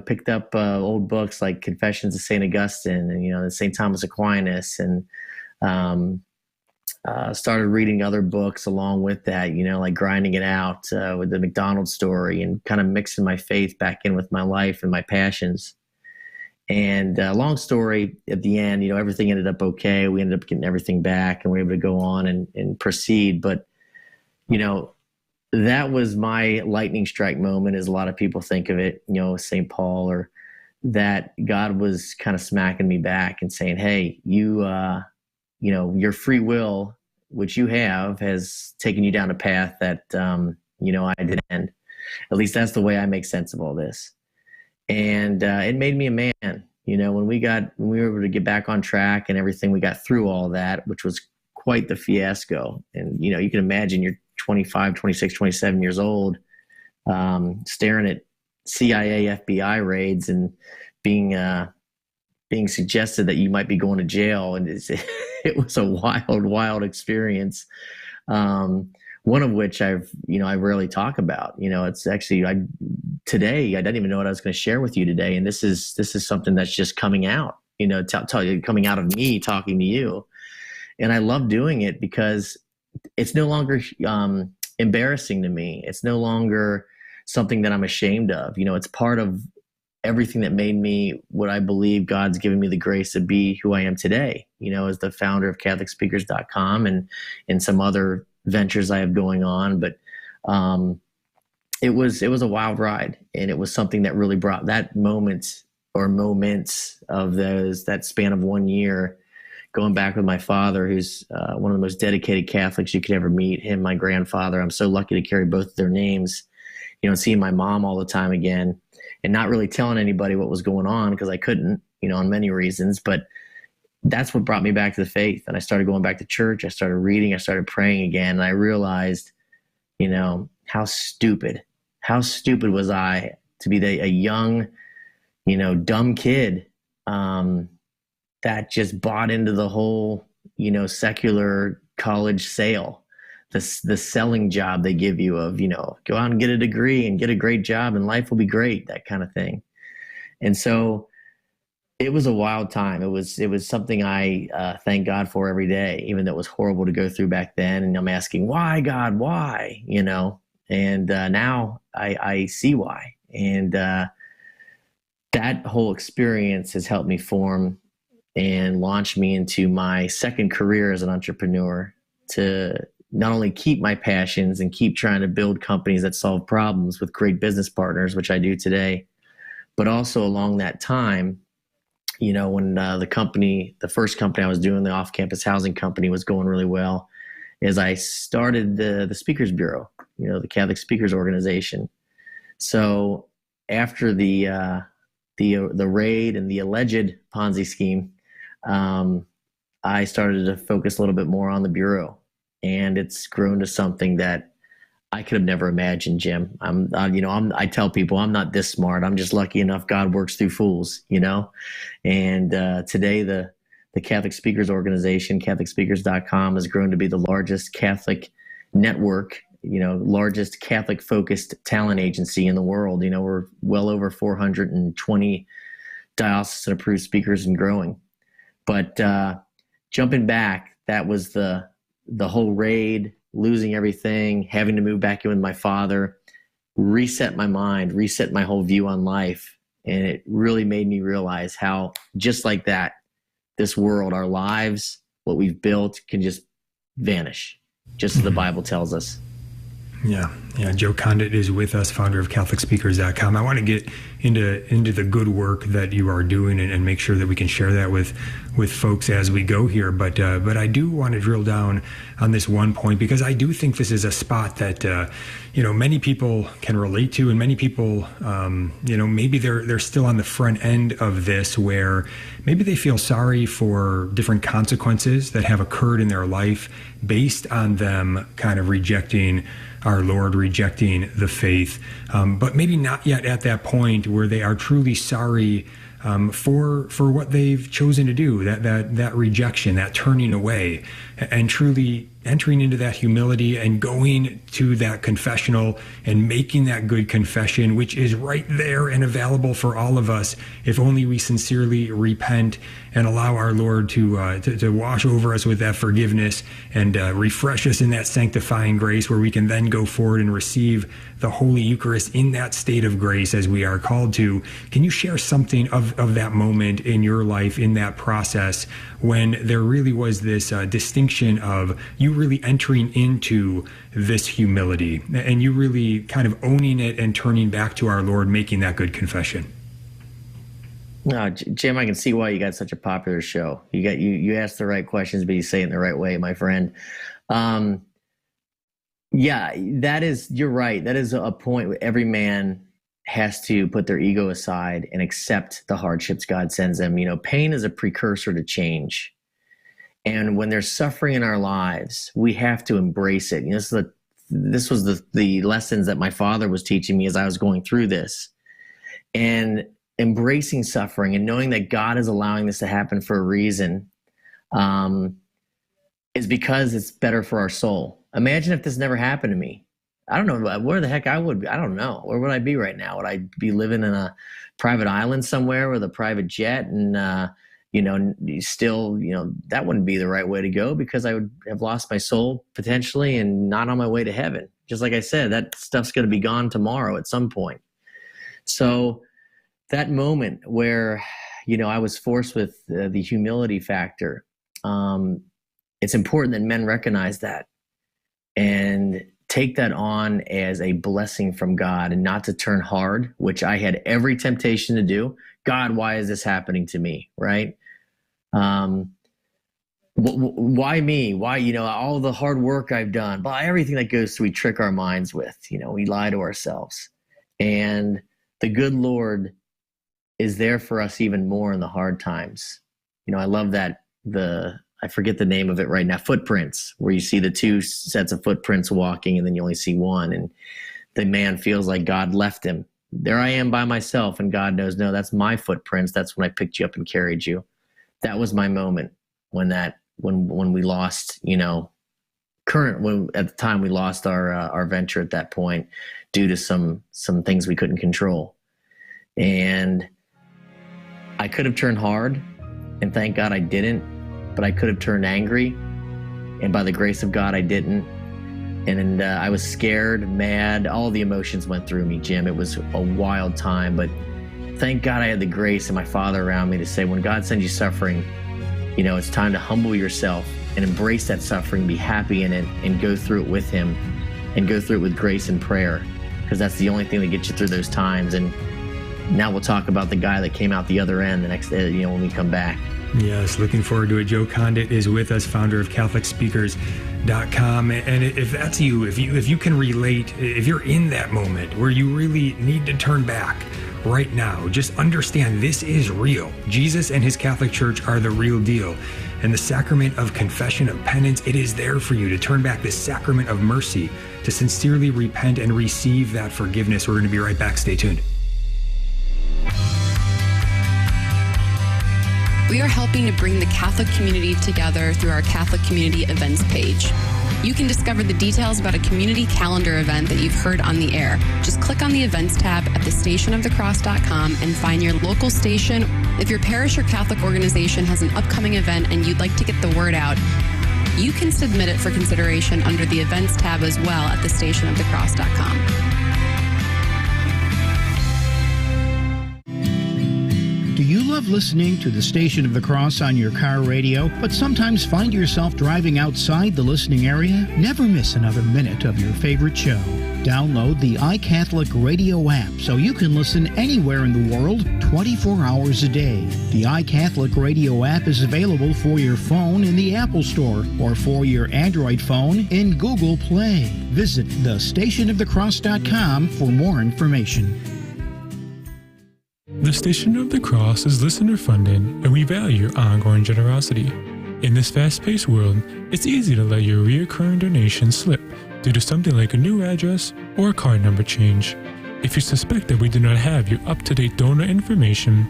picked up old books like Confessions of St. Augustine and, St. Thomas Aquinas, and started reading other books along with that, like Grinding It Out with the McDonald's story, and kind of mixing my faith back in with my life and my passions. And long story, at the end, everything ended up okay. We ended up getting everything back and we were able to go on and proceed. But, that was my lightning strike moment, as a lot of people think of it, St. Paul, or that God was kind of smacking me back and saying, hey, your free will, which you have, has taken you down a path that, I didn't. At least that's the way I make sense of all this. And it made me a man. When we were able to get back on track and everything, we got through all that, which was quite the fiasco. And, you can imagine you're 25, 26, 27 years old, staring at CIA, FBI raids and being suggested that you might be going to jail. And it was a wild experience. One of which I rarely talk about. It's actually today I didn't even know what I was going to share with you today, and this is something that's just coming out. Coming out of me talking to you, and I love doing it because it's no longer embarrassing to me. It's no longer something that I'm ashamed of. It's part of everything that made me what I believe God's given me the grace to be who I am today. As the founder of CatholicSpeakers.com and some other ventures I have going on. But it was a wild ride, and it was something that really brought that moment or moments of that span of 1 year, going back with my father, who's one of the most dedicated Catholics you could ever meet, him, my grandfather. I'm so lucky to carry both of their names, seeing my mom all the time again, and not really telling anybody what was going on because I couldn't, on many reasons. But that's what brought me back to the faith. And I started going back to church. I started reading. I started praying again. And I realized, how stupid was I to be a young, dumb kid that just bought into the whole, secular college sale, the selling job they give you of, go out and get a degree and get a great job and life will be great, that kind of thing. And so it was a wild time. It was something I thank God for every day, even though it was horrible to go through back then. And I'm asking, why, God, why? And now I see why. And that whole experience has helped me form and launch me into my second career as an entrepreneur, to not only keep my passions and keep trying to build companies that solve problems with great business partners, which I do today, but also along that time, when the first company I was doing, the off-campus housing company, was going really well, is I started the Speakers Bureau, the Catholic Speakers Organization. So after the raid and the alleged Ponzi scheme, I started to focus a little bit more on the Bureau, and it's grown to something that I could have never imagined, Jim. I tell people I'm not this smart. I'm just lucky enough God works through fools, And today the Catholic Speakers Organization, CatholicSpeakers.com, has grown to be the largest Catholic network, largest Catholic focused talent agency in the world. We're well over 420 diocesan approved speakers and growing. But jumping back, that was the whole raid, losing everything, having to move back in with my father, reset my mind, reset my whole view on life. And it really made me realize how, just like that, this world, our lives, what we've built, can just vanish, just as the Bible tells us. Yeah. Joe Condit is with us, founder of CatholicSpeakers.com. I want to get into the good work that you are doing and make sure that we can share that with folks as we go here. But I do want to drill down on this one point, because I do think this is a spot that many people can relate to, and many people maybe they're still on the front end of this, where maybe they feel sorry for different consequences that have occurred in their life based on them kind of rejecting our Lord, rejecting the faith, but maybe not yet at that point where they are truly sorry for what they've chosen to do, that rejection, that turning away, and truly entering into that humility and going to that confessional and making that good confession, which is right there and available for all of us, if only we sincerely repent and allow our Lord to wash over us with that forgiveness and refresh us in that sanctifying grace, where we can then go forward and receive the Holy Eucharist in that state of grace as we are called to. Can you share something of that moment in your life, in that process, when there really was this distinction of you really entering into this humility and you really kind of owning it and turning back to our Lord, making that good confession? No, Jim, I can see why you got such a popular show. You ask the right questions, but you say it in the right way, my friend. You're right. That is a point where every man has to put their ego aside and accept the hardships God sends them. Pain is a precursor to change. And when there's suffering in our lives, we have to embrace it. This was the lessons that my father was teaching me as I was going through this. And embracing suffering and knowing that God is allowing this to happen for a reason is because it's better for our soul. Imagine if this never happened to me. I don't know where the heck I would be. I don't know. Where would I be right now? Would I be living in a private island somewhere with a private jet? And, that wouldn't be the right way to go, because I would have lost my soul potentially and not on my way to heaven. Just like I said, that stuff's going to be gone tomorrow at some point. So that moment where, I was forced with the humility factor, it's important that men recognize that and take that on as a blessing from God, and not to turn hard, which I had every temptation to do. God, why is this happening to me? Right? Why me? Why, all the hard work I've done, but everything that goes through, we trick our minds with, we lie to ourselves. And the good Lord is there for us even more in the hard times. I love that I forget the name of it right now, footprints, where you see the two sets of footprints walking and then you only see one, and the man feels like God left him. There I am by myself, and God knows, no, that's my footprints. That's when I picked you up and carried you. That was my moment when we lost, at the time we lost our venture at that point due to some things we couldn't control. And I could have turned hard, and thank God I didn't. But I could have turned angry, and by the grace of God, I didn't. And I was scared, mad, all the emotions went through me, Jim. It was a wild time, but thank God I had the grace and my father around me to say, when God sends you suffering, it's time to humble yourself and embrace that suffering, be happy in it, and go through it with him, and go through it with grace and prayer, because that's the only thing that gets you through those times. And now we'll talk about the guy that came out the other end the next day, when we come back. Yes, looking forward to it. Joe Condit is with us, founder of CatholicSpeakers.com. And if that's you, if you can relate, if you're in that moment where you really need to turn back right now, just understand this is real. Jesus and his Catholic Church are the real deal. And the sacrament of confession, of penance, it is there for you to turn back, this sacrament of mercy, to sincerely repent and receive that forgiveness. We're going to be right back. Stay tuned. We are helping to bring the Catholic community together through our Catholic Community Events page. You can discover the details about a community calendar event that you've heard on the air. Just click on the Events tab at thestationofthecross.com and find your local station. If your parish or Catholic organization has an upcoming event and you'd like to get the word out, you can submit it for consideration under the Events tab as well at thestationofthecross.com. Do you love listening to the Station of the Cross on your car radio, but sometimes find yourself driving outside the listening area? Never miss another minute of your favorite show. Download the iCatholic Radio app so you can listen anywhere in the world 24 hours a day. The iCatholic Radio app is available for your phone in the Apple Store or for your Android phone in Google Play. Visit thestationofthecross.com for more information. The Station of the Cross is listener-funded, and we value ongoing generosity. In this fast-paced world, it's easy to let your recurring donation slip due to something like a new address or a card number change. If you suspect that we do not have your up-to-date donor information,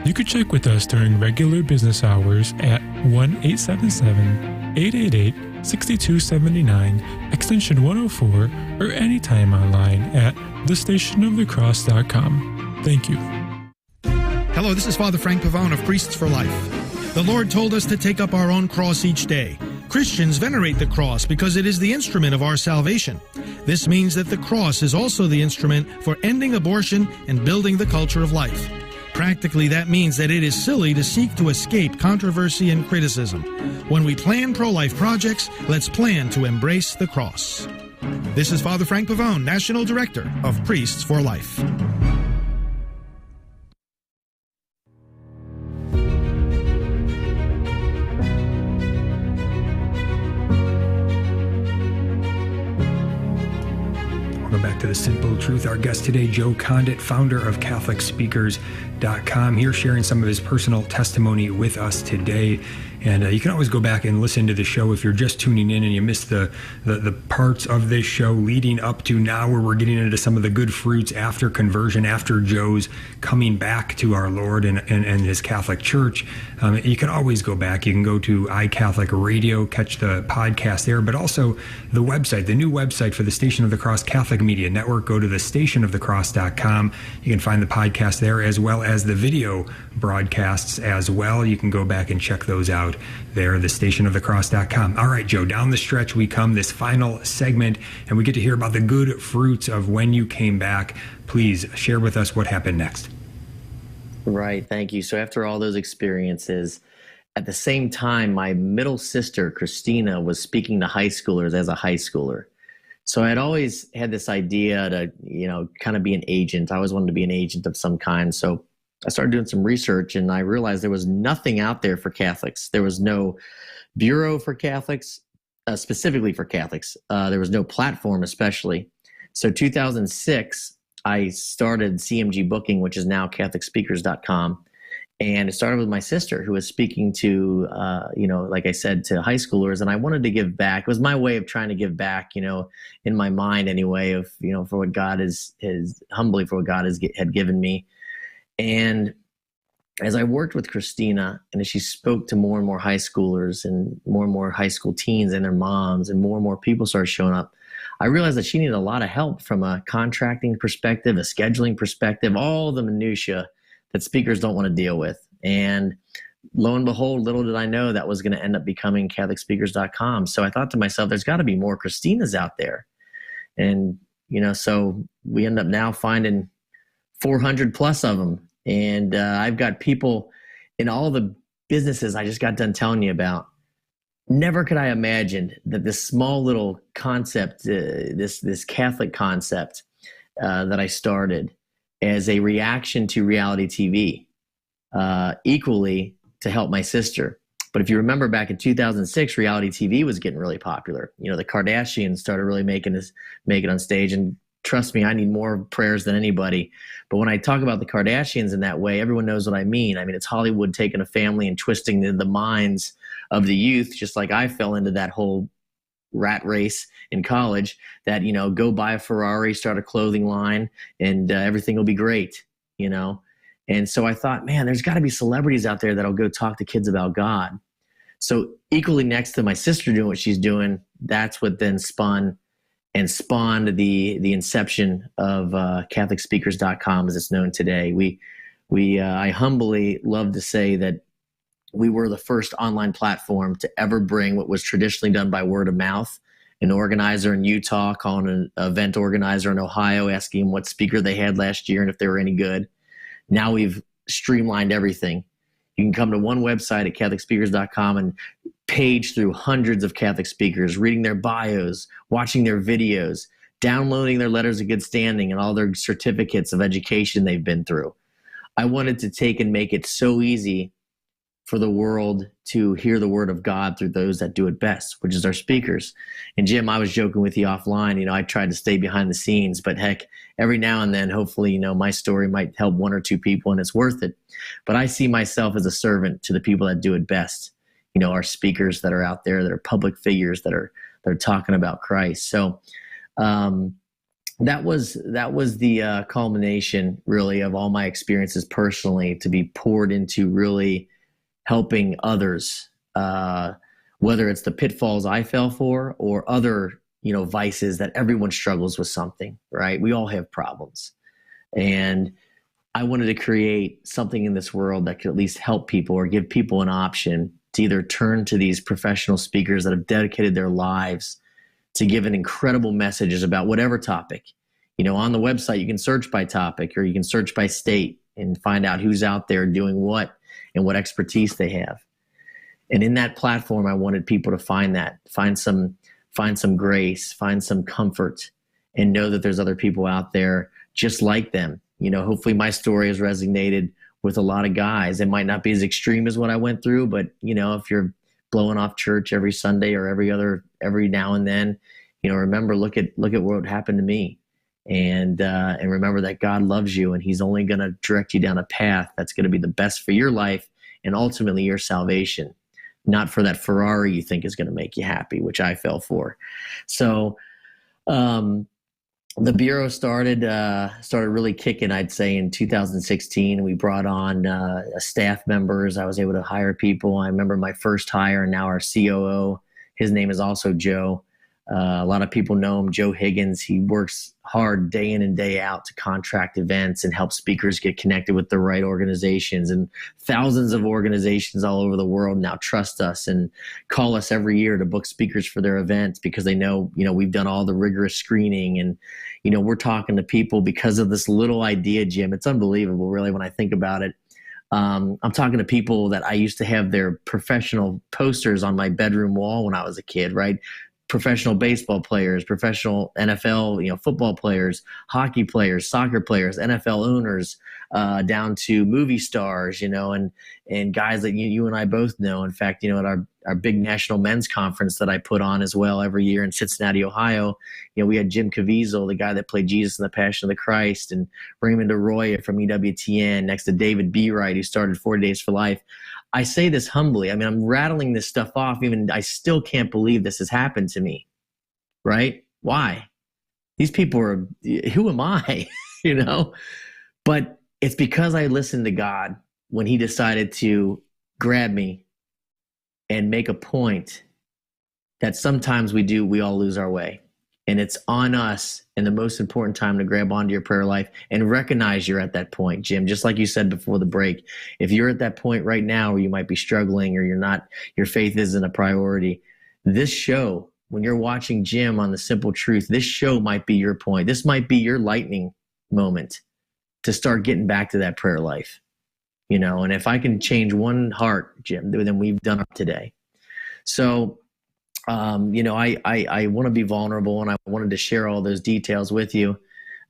you could check with us during regular business hours at 1-877-888-6279, extension 104, or anytime online at thestationofthecross.com. Thank you. Hello, this is Father Frank Pavone of Priests for Life. The Lord told us to take up our own cross each day. Christians venerate the cross because it is the instrument of our salvation. This means that the cross is also the instrument for ending abortion and building the culture of life. Practically, that means that it is silly to seek to escape controversy and criticism. When we plan pro-life projects, let's plan to embrace the cross. This is Father Frank Pavone, National Director of Priests for Life. Back to the simple truth. Our guest today, Joe Condit, founder of CatholicSpeakers.com, here sharing some of his personal testimony with us today. And you can always go back and listen to the show if you're just tuning in and you missed the parts of this show leading up to now, where we're getting into some of the good fruits after conversion, after Joe's coming back to our Lord and his Catholic Church. You can always go back. You can go to iCatholic Radio, catch the podcast there, but also the website, the new website for the Station of the Cross Catholic Media Network. Go to thestationofthecross.com. You can find the podcast there as well as the video broadcasts as well. You can go back and check those out there, thestationofthecross.com. All right, Joe, down the stretch we come, this final segment, and we get to hear about the good fruits of when you came back. Please share with us what happened next. Right, thank you. So after all those experiences, at the same time, my middle sister, Christina, was speaking to high schoolers as a high schooler. So I had always had this idea to, kind of be an agent. I always wanted to be an agent of some kind. So I started doing some research, and I realized there was nothing out there for Catholics. There was no bureau for Catholics, specifically for Catholics. There was no platform, especially. So 2006, I started CMG Booking, which is now CatholicSpeakers.com. And it started with my sister, who was speaking to, like I said, to high schoolers. And I wanted to give back. It was my way of trying to give back, in my mind anyway, of, for what God humbly for what God had given me. And as I worked with Christina, and as she spoke to more and more high schoolers and more high school teens and their moms, and more people started showing up, I realized that she needed a lot of help from a contracting perspective, a scheduling perspective, all the minutia that speakers don't want to deal with. And lo and behold, little did I know that was going to end up becoming CatholicSpeakers.com. So I thought to myself, there's got to be more Christinas out there. And, so we end up now finding 400 plus of them. And I've got people in all the businesses I just got done telling you about. never could I imagine that this small little concept, this Catholic concept that I started as a reaction to reality TV, equally to help my sister. But if you remember back in 2006, reality TV was getting really popular. You know, the Kardashians started really making it on stage. And trust me, I need more prayers than anybody. But when I talk about the Kardashians in that way, everyone knows what I mean. I mean, it's Hollywood taking a family and twisting the minds of the youth, just like I fell into that whole rat race in college that, you know, go buy a Ferrari, start a clothing line, and everything will be great, you know. And so I thought, man, there's got to be celebrities out there that'll go talk to kids about God. So equally next to my sister doing what she's doing, that's what then spawned the inception of CatholicSpeakers.com as it's known today. I humbly love to say that we were the first online platform to ever bring what was traditionally done by word of mouth. An organizer in Utah calling an event organizer in Ohio, asking him what speaker they had last year and if they were any good. Now we've streamlined everything. You can come to one website at CatholicSpeakers.com and page through hundreds of Catholic speakers, reading their bios, watching their videos, downloading their letters of good standing and all their certificates of education they've been through. I wanted to take and make it so easy for the world to hear the word of God through those that do it best, which is our speakers. And Jim, I was joking with you offline, you know, I tried to stay behind the scenes, but heck, every now and then, hopefully, you know, my story might help one or two people and it's worth it. But I see myself as a servant to the people that do it best. You know, our speakers that are out there, that are public figures that are talking about Christ. So that was the culmination really of all my experiences personally, to be poured into really helping others, whether it's the pitfalls I fell for or other, you know, vices that everyone struggles with something, right? We all have problems. And I wanted to create something in this world that could at least help people or give people an option to either turn to these professional speakers that have dedicated their lives to give an incredible messages about whatever topic. You know, on the website, you can search by topic or you can search by state and find out who's out there doing what and what expertise they have. And in that platform, I wanted people to find some grace, find some comfort, and know that there's other people out there just like them. You know, hopefully my story has resonated with a lot of guys. It might not be as extreme as what I went through, but you know, if you're blowing off church every Sunday or every now and then, you know, remember, look at what happened to me. And remember that God loves you and he's only going to direct you down a path that's going to be the best for your life and ultimately your salvation, not for that Ferrari you think is going to make you happy, which I fell for. So the Bureau started really kicking, I'd say, in 2016. We brought on staff members. I was able to hire people. I remember my first hire and now our COO, his name is also Joe. A lot of people know him, Joe Higgins. He works hard day in and day out to contract events and help speakers get connected with the right organizations. And thousands of organizations all over the world now trust us and call us every year to book speakers for their events because they know, you know, we've done all the rigorous screening. And, you know, we're talking to people because of this little idea, Jim. It's unbelievable, really, when I think about it. I'm talking to people that I used to have their professional posters on my bedroom wall when I was a kid, right? Professional baseball players, professional NFL, you know, football players, hockey players, soccer players, NFL owners, down to movie stars, you know, and guys that you and I both know. In fact, you know, at our big national men's conference that I put on as well every year in Cincinnati, Ohio, you know, we had Jim Caviezel, the guy that played Jesus in the Passion of the Christ, and Raymond Arroyo from EWTN, next to David B. Wright, who started 40 Days for Life. I say this humbly. I mean, I'm rattling this stuff off. Even I still can't believe this has happened to me, right? Why? These people are, who am I, you know? But it's because I listened to God when he decided to grab me and make a point that sometimes we all lose our way. And it's on us in the most important time to grab onto your prayer life and recognize you're at that point, Jim. Just like you said before the break, if you're at that point right now where you might be struggling or your faith isn't a priority, this show, when you're watching Jim on The Simple Truth, this show might be your point. This might be your lightning moment to start getting back to that prayer life, you know. And if I can change one heart, Jim, then we've done it today. So, I want to be vulnerable, and I wanted to share all those details with you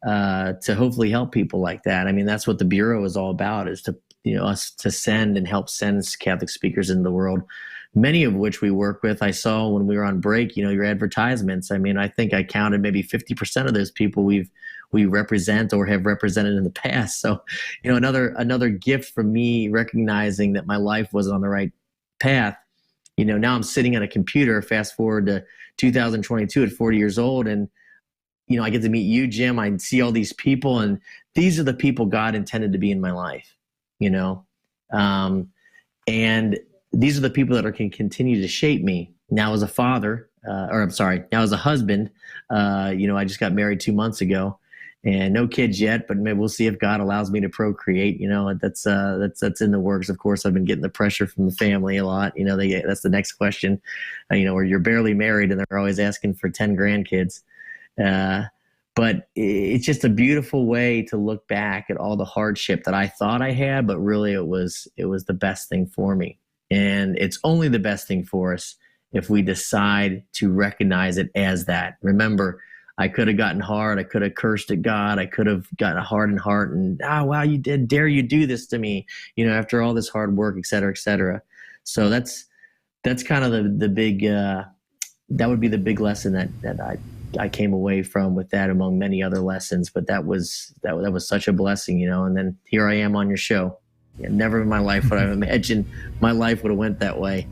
to hopefully help people like that. I mean, that's what the Bureau is all about, is to, us to send and help send Catholic speakers into the world, many of which we work with. I saw when we were on break, your advertisements. I mean, I think I counted maybe 50% of those people we represent or have represented in the past. So, another gift from me recognizing that my life was on the right path. Now I'm sitting at a computer, fast forward to 2022 at 40 years old. And, I get to meet you, Jim. I see all these people, and these are the people God intended to be in my life, and these are the people that can continue to shape me now as a father, now as a husband. I just got married 2 months ago, and no kids yet, but maybe we'll see if God allows me to procreate. That's in the works. Of course, I've been getting the pressure from the family a lot. That's the next question, where you're barely married and they're always asking for 10 grandkids. But it's just a beautiful way to look back at all the hardship that I thought I had, but really it was the best thing for me. And it's only the best thing for us if we decide to recognize it as that. Remember, I could have gotten hard. I could have cursed at God. I could have gotten a hardened heart and, wow, you did. Dare you do this to me? After all this hard work, et cetera, et cetera. So that's kind of the big, that would be the big lesson that I came away from with that, among many other lessons. But that was such a blessing, and then here I am on your show. Never in my life would I have imagined my life would have went that way.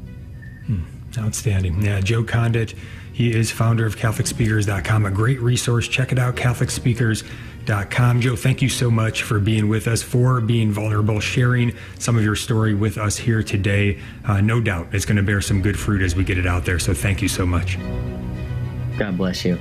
Outstanding. Yeah, Joe Condit, he is founder of CatholicSpeakers.com, a great resource. Check it out, CatholicSpeakers.com. Joe, thank you so much for being with us, for being vulnerable, sharing some of your story with us here today. No doubt it's going to bear some good fruit as we get it out there. So thank you so much. God bless you.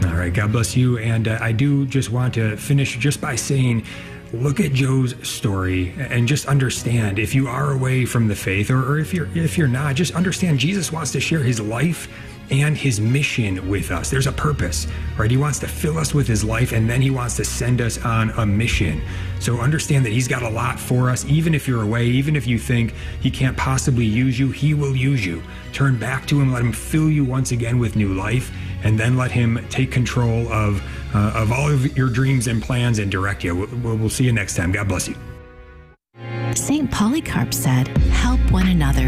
All right, God bless you. And I do just want to finish just by saying, look at Joe's story and just understand, if you are away from the faith, or if you're not, just understand Jesus wants to share his life and his mission with us. There's a purpose, right? He wants to fill us with his life, and then he wants to send us on a mission. So understand that he's got a lot for us. Even if you're away, even if you think he can't possibly use you, he will use you. Turn back to him, let him fill you once again with new life, and then let him take control of all of your dreams and plans and direct you. We'll see you next time. God bless you. St. Polycarp said, "Help one another